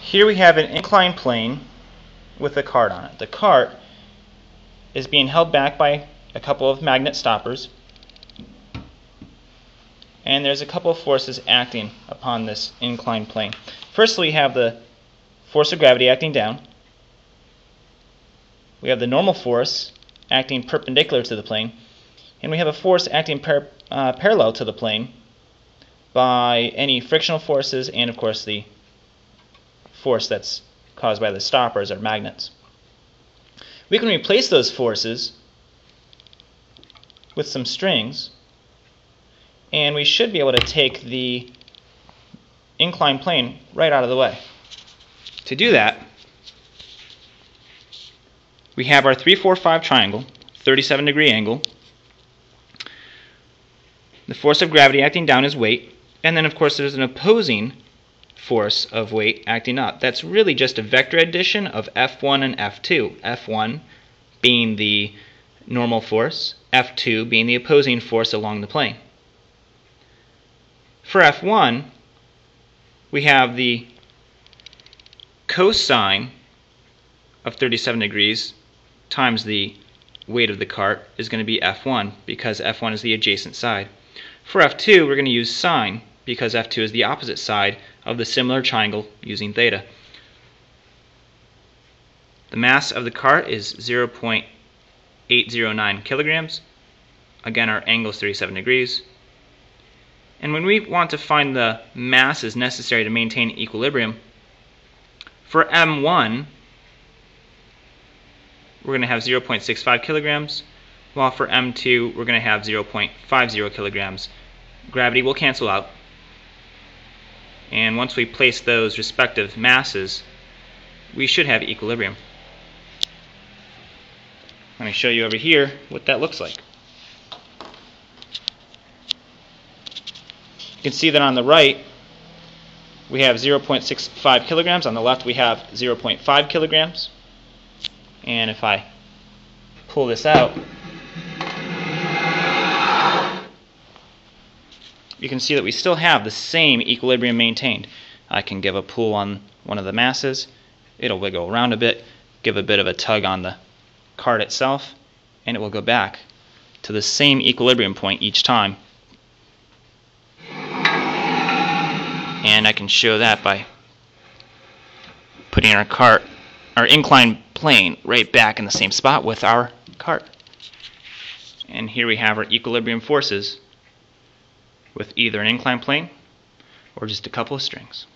Here we have an inclined plane with a cart on it. The cart is being held back by a couple of magnet stoppers, and there's a couple of forces acting upon this inclined plane. First, we have the force of gravity acting down. We have the normal force acting perpendicular to the plane, and we have a force acting parallel to the plane by any frictional forces and, of course, the force that's caused by the stoppers or magnets. We can replace those forces with some strings, and we should be able to take the inclined plane right out of the way. To do that, we have our 3, 4, 5 triangle, 37-degree angle. The force of gravity acting down is weight, and then of course there's an opposing force of weight acting up. That's really just a vector addition of F1 and F2. F1 being the normal force, F2 being the opposing force along the plane. For F1, we have the cosine of 37 degrees times the weight of the cart is going to be F1 because F1 is the adjacent side. For F2, we're going to use sine because F2 is the opposite side of the similar triangle using theta. The mass of the cart is 0.809 kilograms. Again, our angle is 37 degrees. And when we want to find the masses necessary to maintain equilibrium, for M1, we're going to have 0.65 kilograms, while for M2, we're going to have 0.50 kilograms. Gravity will cancel out. And once we place those respective masses, we should have equilibrium. Let me show you over here what that looks like. You can see that on the right we have 0.65 kilograms. On the left we have 0.5 kilograms. And if I pull this out, you can see that we still have the same equilibrium maintained. I can give a pull on one of the masses, it'll wiggle around a bit, give a bit of a tug on the cart itself, and it will go back to the same equilibrium point each time. And I can show that by putting our inclined plane right back in the same spot with our cart. And here we have our equilibrium forces with either an inclined plane or just a couple of strings.